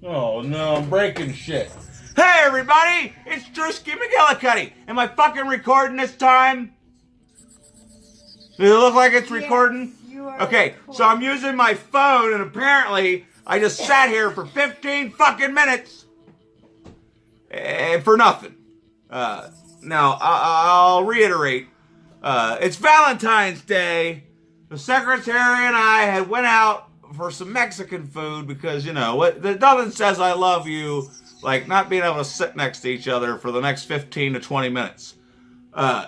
Oh no, I'm breaking shit. Hey everybody, it's Drewski McGillicuddy. Am I fucking recording this time? Does it look like it's recording? Yes, you are okay, recording. so I'm using my phone and apparently I just sat here for 15 fucking minutes for nothing. Now, I'll reiterate. It's Valentine's Day. The secretary and I had went out for some Mexican food because, you know, nothing says I love you like not being able to sit next to each other for the next 15 to 20 minutes.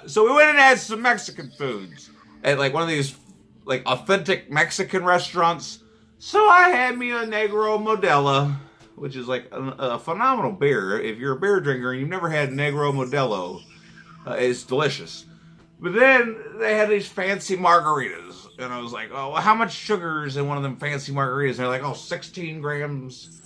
So we went and had some Mexican foods at like one of these like authentic Mexican restaurants. So I had me a Negro Modelo, which is like a phenomenal beer. If you're a beer drinker and you've never had Negro Modelo, it's delicious. But then they had these fancy margaritas. And I was like, oh, well, how much sugar is in one of them fancy margaritas? And they're like, oh, 16 grams.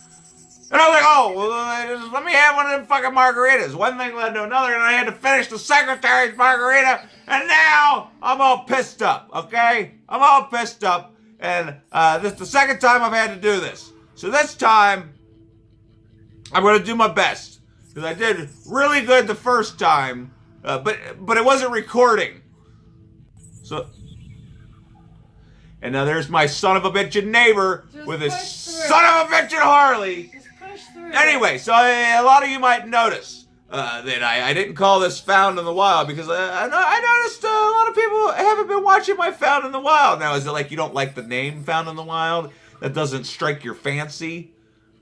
And I was like, oh, well, let me have one of them fucking margaritas. One thing led to another, and I had to finish the secretary's margarita. And now I'm all pissed up, okay? I'm all pissed up. And this is the second time I've had to do this. So this time, I'm going to do my best. Because I did really good the first time. But it wasn't recording. So, and now there's my son of a bitchin' neighbor with his son of a bitchin' Harley. Just push through. Anyway, so a lot of you might notice that I didn't call this Found in the Wild because I noticed a lot of people haven't been watching my Found in the Wild. Now, is it like you don't like the name Found in the Wild? That doesn't strike your fancy?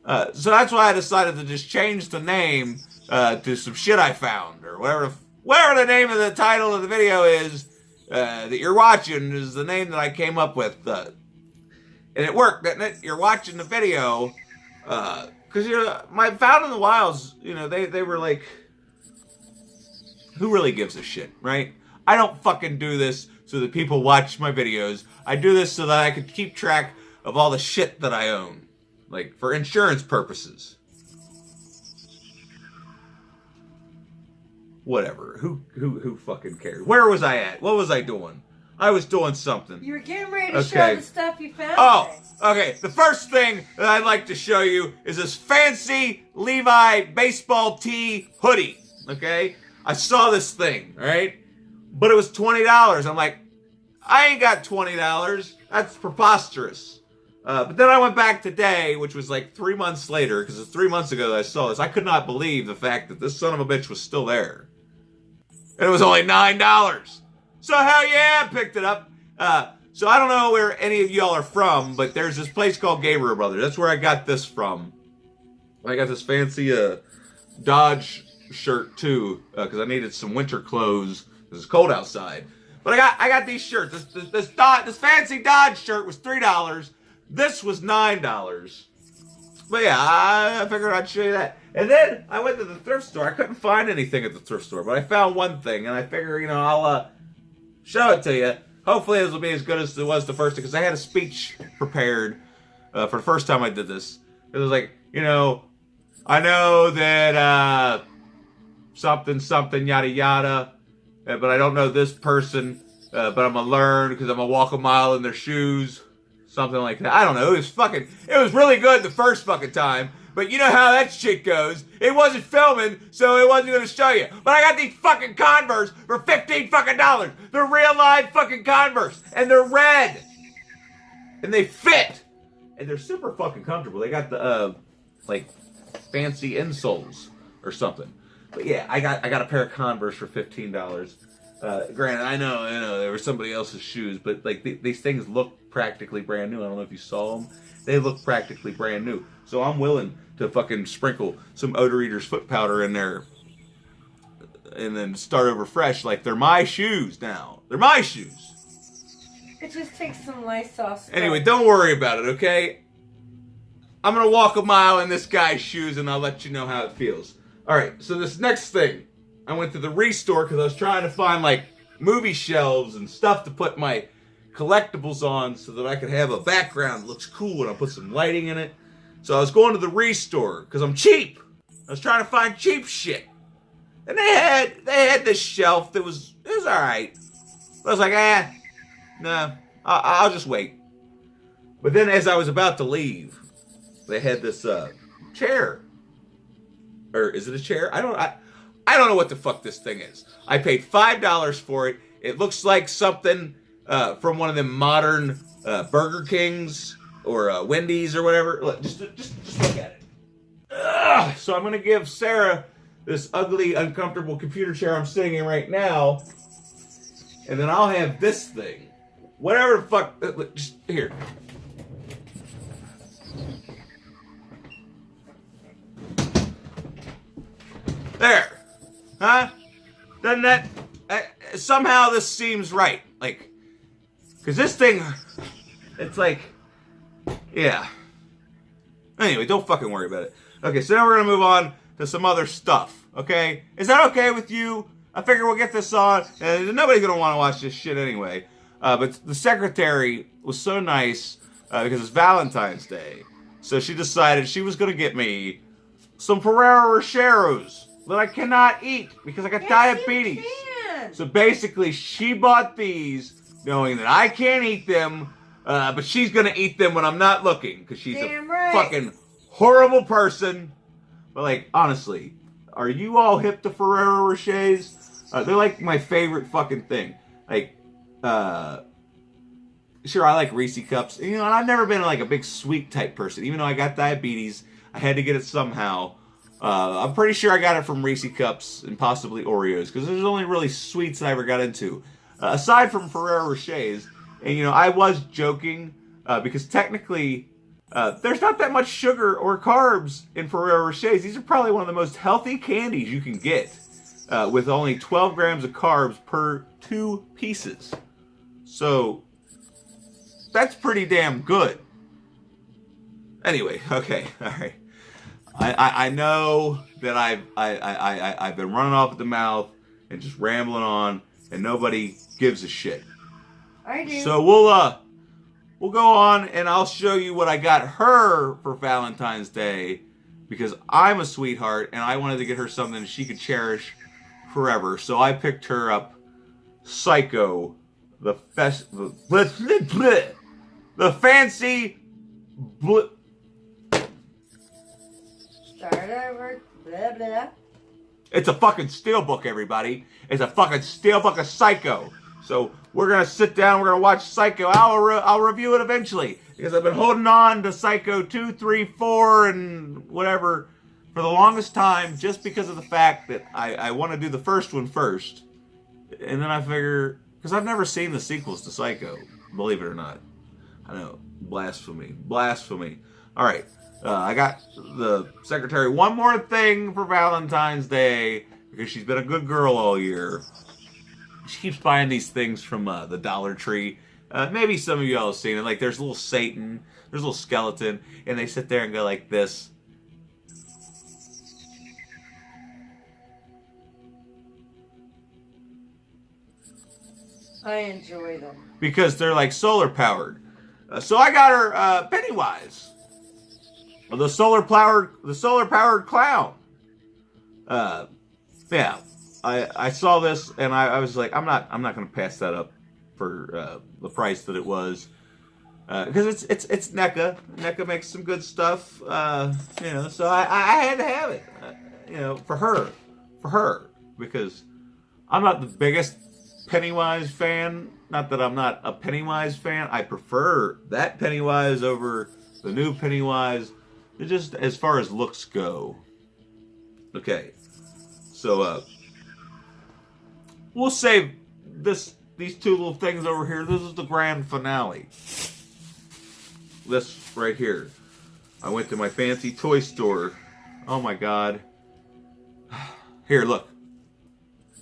So that's why I decided to just change the name to some shit I found or whatever the name of the title of the video is that you're watching is the name that I came up with. And it worked, didn't it? You're watching the video. Because, you know, my Found in the Wilds, you know, they were like, who really gives a shit, right? I don't fucking do this so that people watch my videos. I do this so that I can keep track of all the shit that I own. Like, for insurance purposes. Whatever. Who fucking cares? Where was I at? What was I doing? I was doing something. You were getting ready to show the stuff you found. Oh, okay. The first thing that I'd like to show you is this fancy Levi baseball tee hoodie. Okay? I saw this thing, right? But it was $20. I'm like, I ain't got $20. That's preposterous. But then I went back today, which was like 3 months later, because it's 3 months ago that I saw this. I could not believe the fact that this son of a bitch was still there. And it was only $9. So hell yeah, I picked it up. So I don't know where any of y'all are from, but there's this place called Gabriel Brothers. That's where I got this from. I got this fancy Dodge shirt too, because I needed some winter clothes. It's cold outside. But I got these shirts. This fancy Dodge shirt was $3. This was $9. But yeah, I figured I'd show you that. And then I went to the thrift store. I couldn't find anything at the thrift store, but I found one thing, and I figure, you know, I'll show it to you. Hopefully this will be as good as it was the first time, because I had a speech prepared for the first time I did this. It was like, you know, I know that something, yada, yada, but I don't know this person, but I'm going to learn because I'm going to walk a mile in their shoes. Something like that. I don't know. It was really good the first fucking time. But you know how that shit goes. It wasn't filming, so it wasn't going to show you. But I got these fucking Converse for $15 fucking dollars. They're real live fucking Converse. And they're red. And they fit. And they're super fucking comfortable. They got the, like, fancy insoles or something. But yeah, I got a pair of Converse for $15. Granted, I know, they were somebody else's shoes, but like these things look practically brand new. I don't know if you saw them. They look practically brand new. So I'm willing to fucking sprinkle some Odor Eater's foot powder in there and then start over fresh like they're my shoes now. They're my shoes. It just takes some Lysol spray. Anyway, don't worry about it, okay? I'm going to walk a mile in this guy's shoes and I'll let you know how it feels. Alright, so this next thing. I went to the Restore because I was trying to find like movie shelves and stuff to put my collectibles on so that I could have a background that looks cool and I'll put some lighting in it. So I was going to the Restore because I'm cheap. I was trying to find cheap shit. And they had this shelf that was alright. But I was like, no, I'll just wait. But then as I was about to leave, they had this chair. Or is it a chair? I don't know what the fuck this thing is. I paid $5 for it. It looks like something from one of them modern Burger Kings or Wendy's or whatever. Look, just look at it. Ugh. So I'm gonna give Sarah this ugly, uncomfortable computer chair I'm sitting in right now, and then I'll have this thing. Whatever the fuck. Just here. There. Huh? Doesn't that... somehow this seems right. Like... Because this thing... It's like... Yeah. Anyway, don't fucking worry about it. Okay, so now we're going to move on to some other stuff. Okay? Is that okay with you? I figure we'll get this on. And nobody's going to want to watch this shit anyway. But the secretary was so nice because it's Valentine's Day. So she decided she was going to get me some Ferrero Rocheros that I cannot eat because I got diabetes. So basically, she bought these knowing that I can't eat them, but she's gonna eat them when I'm not looking because she's fucking horrible person. But like, honestly, are you all hip to Ferrero Rochers? They're like my favorite fucking thing. Like, sure, I like Reese Cups. You know, and I've never been like a big sweet type person. Even though I got diabetes, I had to get it somehow. I'm pretty sure I got it from Reese Cups and possibly Oreos because there's only really sweets I ever got into. Aside from Ferrero Rochers, and you know, I was joking because technically there's not that much sugar or carbs in Ferrero Rochers. These are probably one of the most healthy candies you can get with only 12 grams of carbs per 2 pieces. So that's pretty damn good. Anyway, okay, all right. I know that I've been running off at the mouth and just rambling on, and nobody gives a shit. I do. So we'll go on, and I'll show you what I got her for Valentine's Day because I'm a sweetheart and I wanted to get her something she could cherish forever. So I picked her up Psycho, the fancy. Start over. Blah, blah. It's a fucking steelbook, everybody. It's a fucking steelbook of Psycho. So we're gonna sit down. We're gonna watch Psycho. I'll review it eventually because I've been holding on to Psycho 2, 3, 4, and whatever for the longest time, just because of the fact that I want to do the first one first, and then I figure because I've never seen the sequels to Psycho. Believe it or not, I know, blasphemy. All right. I got the secretary one more thing for Valentine's Day because she's been a good girl all year. She keeps buying these things from the Dollar Tree. Maybe some of y'all have seen it. Like there's a little Satan, there's a little skeleton, and they sit there and go like this. I enjoy them. Because they're like solar powered. So I got her Pennywise. The solar powered clown. Yeah, I saw this and I was like, I'm not gonna pass that up for the price that it was because it's NECA. NECA makes some good stuff, you know. So I had to have it, you know, for her because I'm not the biggest Pennywise fan. Not that I'm not a Pennywise fan. I prefer that Pennywise over the new Pennywise. Just as far as looks go. Okay. So we'll save these two little things over here. This is the grand finale. This right here. I went to my fancy toy store. Oh my god. Here, look.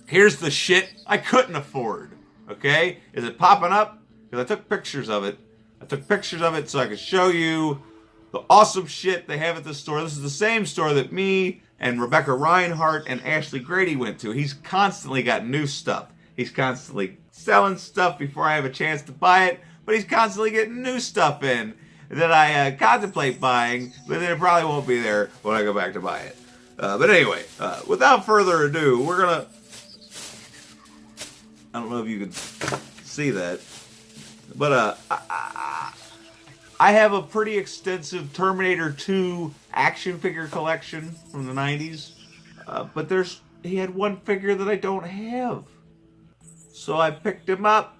Here's the shit I couldn't afford. Okay? Is it popping up? Because I took pictures of it. I took pictures of it so I could show you the awesome shit they have at the store. This is the same store that me and Rebecca Reinhardt and Ashley Grady went to. He's constantly got new stuff. He's constantly selling stuff before I have a chance to buy it, but he's constantly getting new stuff in that I contemplate buying, but then it probably won't be there when I go back to buy it. But anyway, without further ado, we're gonna... I don't know if you can see that, but I have a pretty extensive Terminator 2 action figure collection from the 90s. But he had one figure that I don't have. So I picked him up.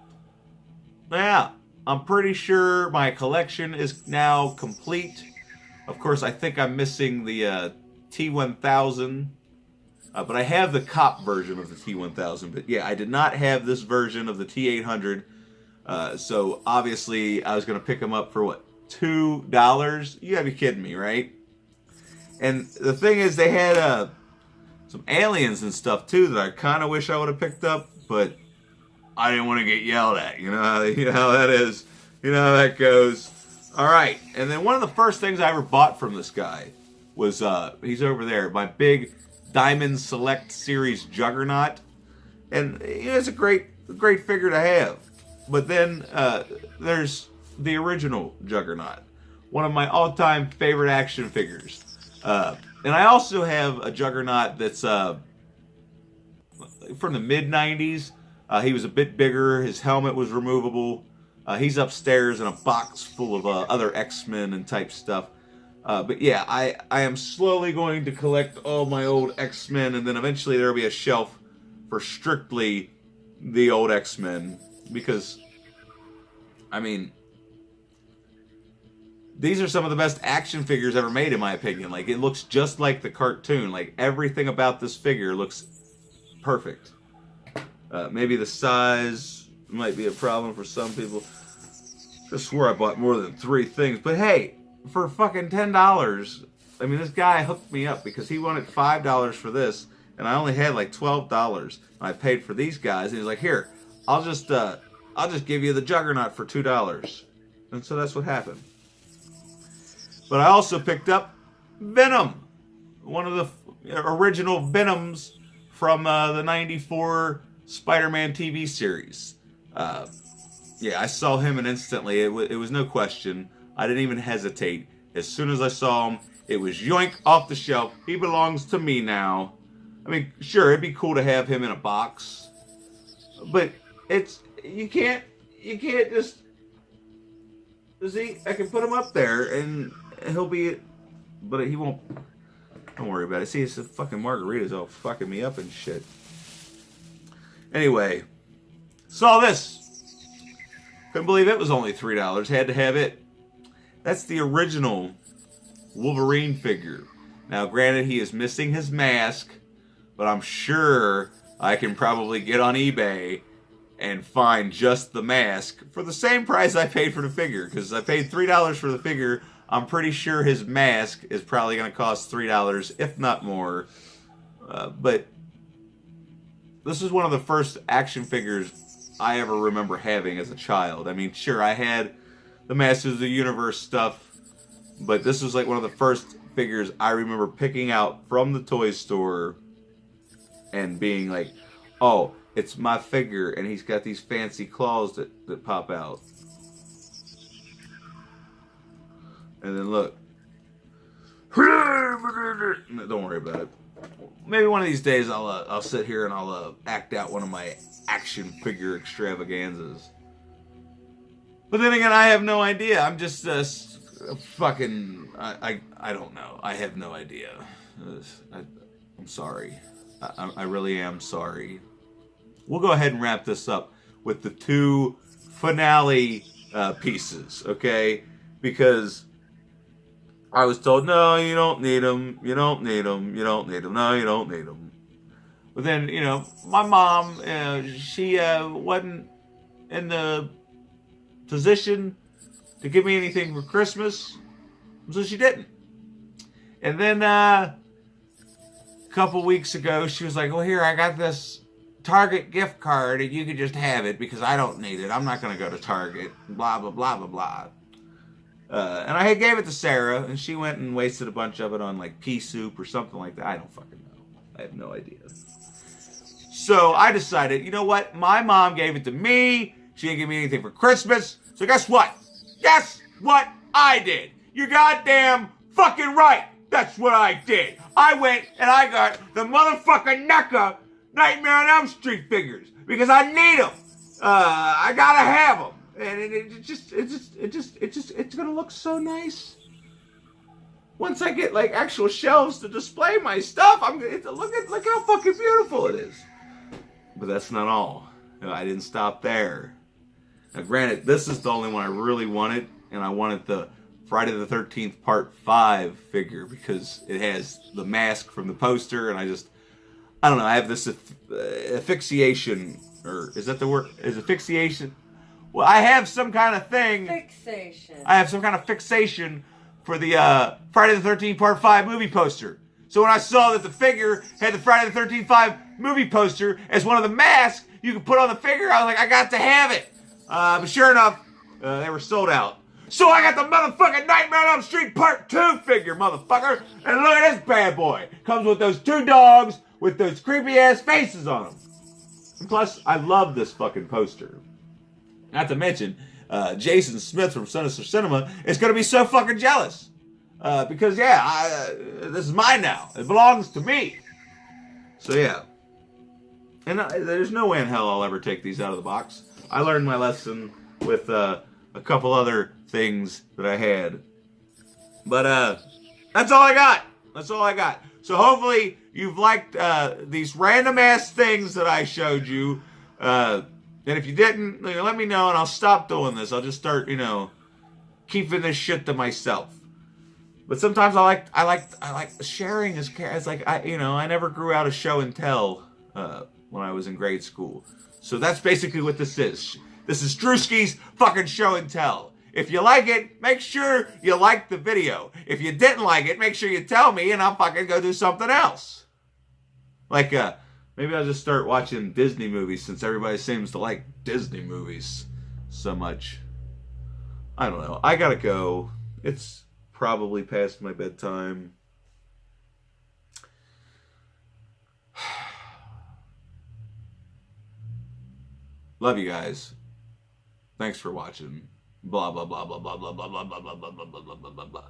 Yeah, I'm pretty sure my collection is now complete. Of course, I think I'm missing the T1000. But I have the cop version of the T1000. But yeah, I did not have this version of the T800. So obviously, I was going to pick them up for what? $2? You gotta be kidding me, right? And the thing is, they had some aliens and stuff too that I kind of wish I would have picked up, but I didn't want to get yelled at. You know how that is. You know how that goes. All right, and then one of the first things I ever bought from this guy was he's over there, my big Diamond Select Series Juggernaut, and it's a great figure to have. But then there's the original Juggernaut, one of my all-time favorite action figures. And I also have a Juggernaut that's from the mid-90s. He was a bit bigger. His helmet was removable. He's upstairs in a box full of other X-Men and type stuff. But yeah, I am slowly going to collect all my old X-Men, and then eventually there will be a shelf for strictly the old X-Men. Because, I mean, these are some of the best action figures ever made, in my opinion. Like, it looks just like the cartoon. Like, everything about this figure looks perfect. Maybe the size might be a problem for some people. I swear I bought more than 3 things. But hey, for fucking $10, I mean, this guy hooked me up because he wanted $5 for this, and I only had like $12. And I paid for these guys, and he's like, here, I'll just give you the Juggernaut for $2. And so that's what happened. But I also picked up Venom, one of the original Venoms from the '94 Spider-Man TV series. Yeah, I saw him and instantly, it was no question. I didn't even hesitate. As soon as I saw him, it was yoink off the shelf. He belongs to me now. I mean, sure, it'd be cool to have him in a box, but you can't just see. I can put him up there and he'll be, but he won't. Don't worry about it. See, it's the fucking margaritas all fucking me up and shit. Anyway, saw this. Couldn't believe it was only $3. Had to have it. That's the original Wolverine figure. Now, granted, he is missing his mask, but I'm sure I can probably get on eBay and find just the mask for the same price I paid for the figure. Because I paid $3 for the figure. I'm pretty sure his mask is probably going to cost $3, if not more. But this is one of the first action figures I ever remember having as a child. I mean, sure, I had the Masters of the Universe stuff, but this was like one of the first figures I remember picking out from the toy store and being like, oh, it's my figure, and he's got these fancy claws that pop out. And then look. Don't worry about it. Maybe one of these days I'll sit here and I'll act out one of my action figure extravaganzas. But then again, I have no idea. I'm just fucking. I don't know. I have no idea. I'm sorry. I really am sorry. We'll go ahead and wrap this up with the 2 finale pieces, okay? Because I was told, no, you don't need them. You don't need them. You don't need them. No, you don't need them. But then, my mom, she wasn't in the position to give me anything for Christmas, so she didn't. And then a couple weeks ago, she was like, well, here, I got this Target gift card, and you can just have it because I don't need it. I'm not going to go to Target, blah, blah, blah, blah, blah. And I gave it to Sarah, and she went and wasted a bunch of it on, like, pea soup or something like that. I don't fucking know. I have no idea. So I decided, you know what? My mom gave it to me. She didn't give me anything for Christmas. So guess what? Guess what I did? You're goddamn fucking right. That's what I did. I went and I got the motherfucking Nightmare on Elm Street figures because I need them. I gotta have them. And it's gonna look so nice. Once I get like actual shelves to display my stuff, look how fucking beautiful it is. But that's not all. No, I didn't stop there. Now, granted, this is the only one I really wanted, and I wanted the Friday the 13th Part 5 figure because it has the mask from the poster, and I don't know, I have this asphyxiation, or is that the word? Is asphyxiation? Well, I have some kind of thing. Fixation. I have some kind of fixation for the Friday the 13th Part 5 movie poster. So when I saw that the figure had the Friday the 13th 5 movie poster as one of the masks you could put on the figure, I was like, I got to have it. But sure enough, they were sold out. So I got the motherfucking Nightmare on Elm Street Part 2 figure, motherfucker. And look at this bad boy. Comes with those 2 dogs with those creepy ass faces on them. And plus, I love this fucking poster. Not to mention, Jason Smith from Sinister Cinema is going to be so fucking jealous. Because, this is mine now. It belongs to me. So, yeah. And there's no way in hell I'll ever take these out of the box. I learned my lesson with a couple other things that I had. But that's all I got. That's all I got. So hopefully you've liked these random ass things that I showed you. And if you didn't, let me know and I'll stop doing this. I'll just start, keeping this shit to myself. But sometimes I like sharing as like I never grew out of show and tell when I was in grade school. So that's basically what this is. This is Drewski's fucking show and tell. If you like it, make sure you like the video. If you didn't like it, make sure you tell me and I'll fucking go do something else. Like, maybe I'll just start watching Disney movies since everybody seems to like Disney movies so much. I don't know. I gotta go. It's probably past my bedtime. Love you guys. Thanks for watching. Blah, blah, blah, blah, blah, blah, blah, blah, blah, blah, blah, blah, blah, blah, blah, blah.